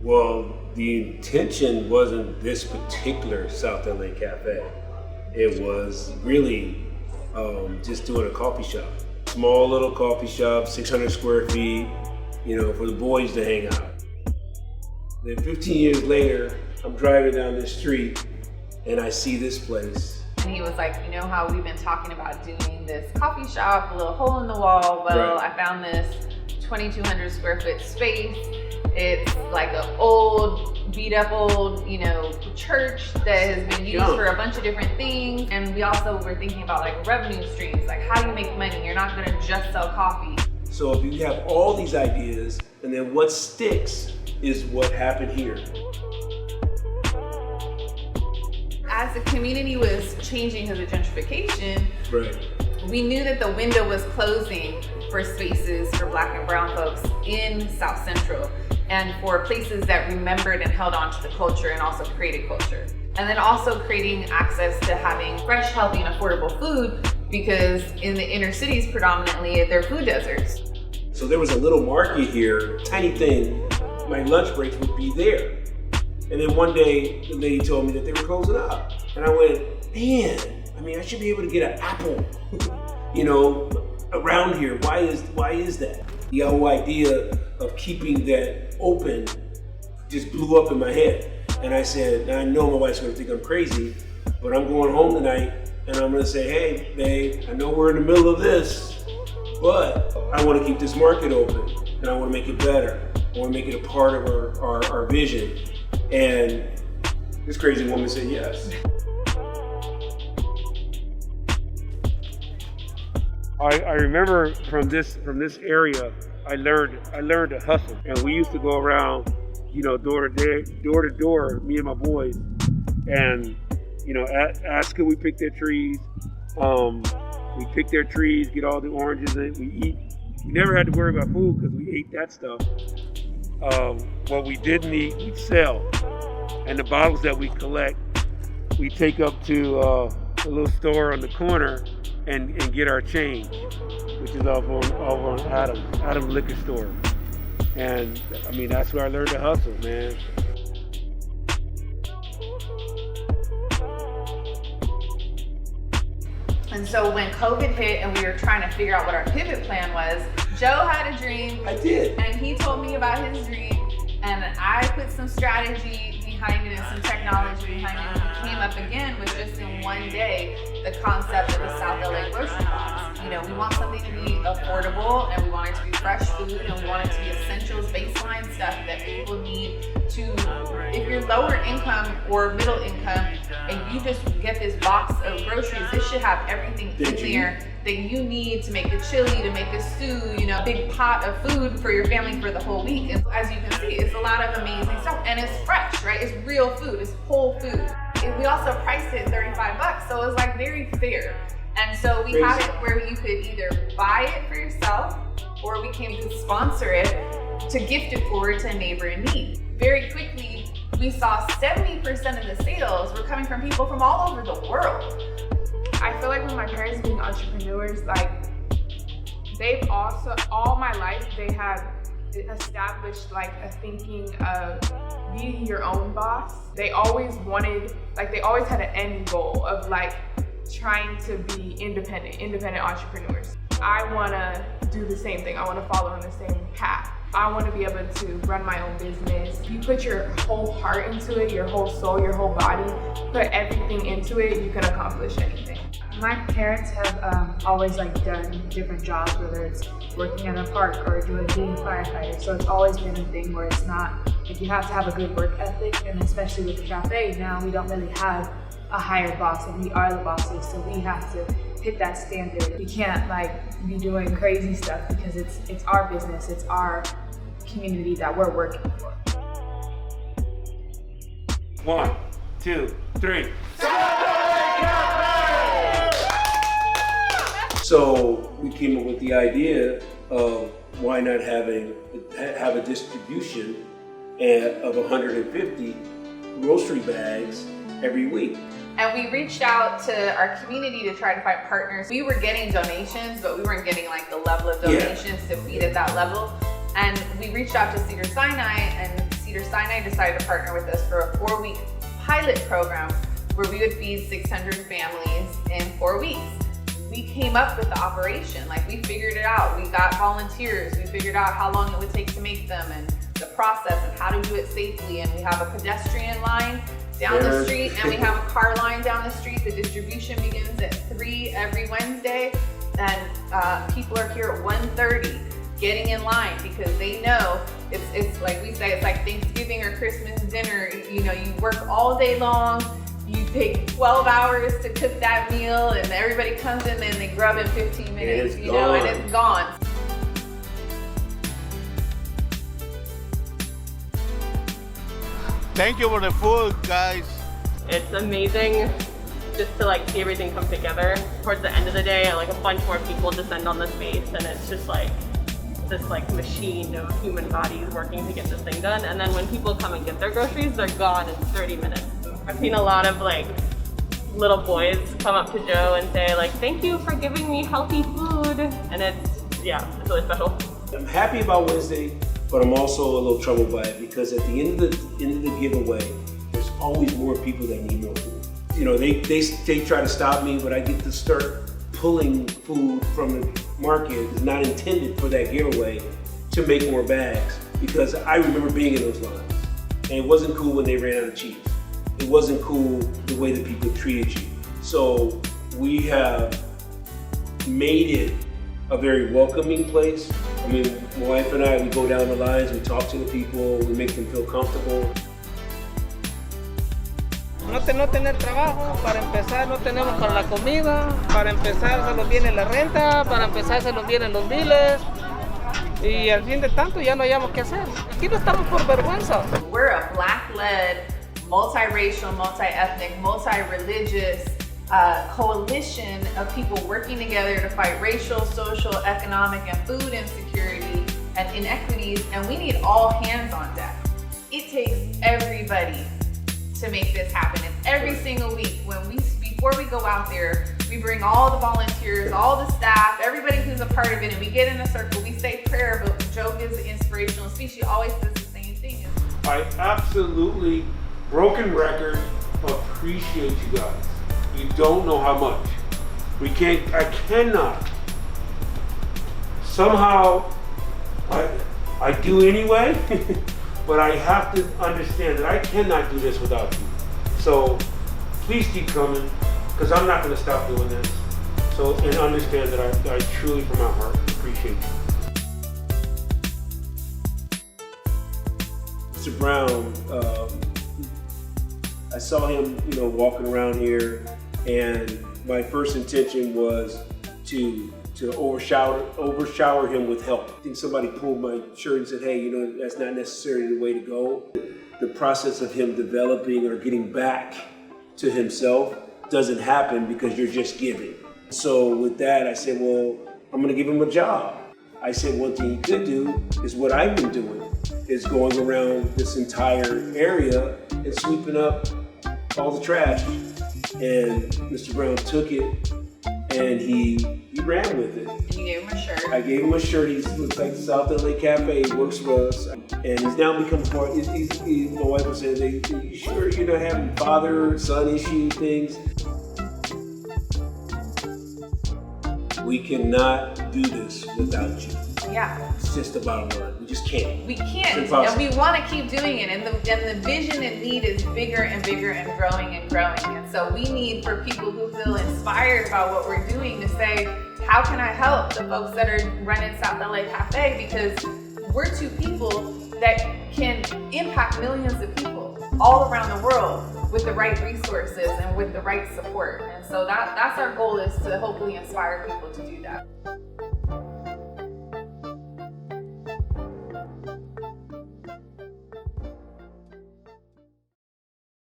Well, the intention wasn't this particular South LA cafe. It was really just doing a coffee shop. Small little coffee shop, 600 square feet, for the boys to hang out. Then 15 years later, I'm driving down this street and I see this place. And he was like, you know how we've been talking about doing this coffee shop, a little hole in the wall? Well, Right. I found this 2,200 square foot space. It's like an old, beat up old, church that has been used for a bunch of different things. And we also were thinking about like revenue streams, like how do you make money? You're not gonna just sell coffee. So if you have all these ideas, and then what sticks is what happened here. As the community was changing because of gentrification, Right. we knew that the window was closing for spaces for Black and brown folks in South Central, and for places that remembered and held on to the culture and also created culture. And then also creating access to having fresh, healthy, and affordable food, because in the inner cities predominantly, they're food deserts. So there was a little market here, tiny thing. My lunch breaks would be there. And then one day, the lady told me that they were closing up. And I went, man, I should be able to get an apple, around here. Why is that? The whole idea of keeping that open just blew up in my head. And I said, now I know my wife's gonna think I'm crazy, but I'm going home tonight and I'm gonna say, hey, babe, I know we're in the middle of this, but I wanna keep this market open and I wanna make it better. I wanna make it a part of our vision. And this crazy woman said yes. I remember from this area, I learned to hustle, and we used to go around, door to door, me and my boys, and ask could we pick their trees. We pick their trees, get all the oranges, and we eat. We never had to worry about food because we ate that stuff. What we didn't eat, we'd sell, and the bottles that we collect, we take up to a little store on the corner and get our change, which is over on Adam's liquor store. And that's where I learned to hustle, man. And so when COVID hit and we were trying to figure out what our pivot plan was, Joe had a dream. I did. And he told me about his dream, and I put some strategy behind it and some technology behind it. And he came up again with just in one day the concept of the South LA grocery box. We want something to be affordable, and we want it to be fresh food, and we want it to be essentials, baseline stuff that people need to, if you're lower income or middle income and you just get this box of groceries, this should have everything in there that you need to make a chili, to make a stew, a big pot of food for your family for the whole week. And as you can see, it's a lot of amazing stuff, and it's fresh, right? It's real food, it's whole food. And we also priced it $35, so it was like very fair. And so we had it where you could either buy it for yourself, or we came to sponsor it to gift it forward to a neighbor in need. Very quickly, we saw 70% of the sales were coming from people from all over the world. I feel like with my parents being entrepreneurs, they've also, all my life, they have established a thinking of being your own boss. They always wanted, they always had an end goal of trying to be independent entrepreneurs. I want to do the same thing. I want to follow in the same path. I want to be able to run my own business. You put your whole heart into it, your whole soul, your whole body, put everything into it, you can accomplish anything. My parents have always done different jobs, whether it's working at a park or being a firefighter. So it's always been a thing where it's not, you have to have a good work ethic, and especially with the cafe now, we don't really have a higher boss, and we are the bosses, so we have to hit that standard. We can't be doing crazy stuff because it's our business, it's our community that we're working for. 1, 2, 3. So we came up with the idea of why not have a distribution of 150 grocery bags every week. And we reached out to our community to try to find partners. We were getting donations, but we weren't getting the level of donations to feed at that level. And we reached out to Cedar Sinai, and Cedars-Sinai decided to partner with us for a 4-week pilot program where we would feed 600 families in 4 weeks. We came up with the operation, like we figured it out. We got volunteers, we figured out how long it would take to make them and the process and how to do it safely. And we have a pedestrian line down the street and we have a car line down the street. The distribution begins at 3 every Wednesday, and people are here at 1:30 getting in line because they know it's like we say, it's like Thanksgiving or Christmas dinner. You know, you work all day long, you take 12 hours to cook that meal, and everybody comes in and they grub in 15 minutes, you know, and it's gone. Thank you for the food, guys. It's amazing just to like see everything come together. Towards the end of the day, like a bunch more people descend on the space, and it's just like this like machine of human bodies working to get this thing done. And then when people come and get their groceries, they're gone in 30 minutes. I've seen a lot of like little boys come up to Joe and say like, "Thank you for giving me healthy food," and it's really special. I'm happy about Wednesday, but I'm also a little troubled by it because at the end of the giveaway, there's always more people that need more food. You know, they try to stop me, but I get to start pulling food from the market. Is not intended for that giveaway to make more bags, because I remember being in those lines, and it wasn't cool when they ran out of cheese. It wasn't cool the way that people treated you. So we have made it a very welcoming place. I mean, my wife and I, we go down the lines, we talk to the people, we make them feel comfortable. No tener trabajo, para empezar no tenemos para la comida, para empezar se nos viene la renta, para empezar se nos vienen los biles, y al fin de tanto ya no hayamos qué hacer. Aquí no estamos por vergüenza. We're a Black-led, multiracial, multi-ethnic, multi-religious coalition of people working together to fight racial, social, economic, and food insecurity and inequities, and we need all hands on deck. It takes everybody to make this happen. And every single week before we go out there, we bring all the volunteers, all the staff, everybody who's a part of it, and we get in a circle, we say prayer, but Joe gives an inspirational speech. She always says the same thing. I absolutely, broken record, appreciate you guys. You don't know how much. I cannot. Somehow, I do anyway, but I have to understand that I cannot do this without you. So please keep coming, because I'm not going to stop doing this. So, and understand that I truly, from my heart, appreciate you. Mr. Brown, I saw him, walking around here, and my first intention was to overshower him with help. I think somebody pulled my shirt and said, "Hey, that's not necessarily the way to go." The process of him developing or getting back to himself doesn't happen because you're just giving. So with that, I said, well, I'm gonna give him a job. I said one thing he could do is what I've been doing, is going around this entire area and sweeping up all the trash. And Mr. Brown took it and he ran with it. And you gave him a shirt. I gave him a shirt. He looks like the South LA Cafe. He works for us, and he's now become part. My wife was saying, "You sure you're not having father-son issue things?" We cannot do this without you. Yeah. It's just the bottom line. We just can't. We can't, and we want to keep doing it, and the vision and need is bigger and bigger and growing and growing. And so we need for people who feel inspired about what we're doing to say, how can I help the folks that are running South LA Cafe? Because we're two people that can impact millions of people all around the world with the right resources and with the right support. And so that's our goal, is to hopefully inspire people to do that.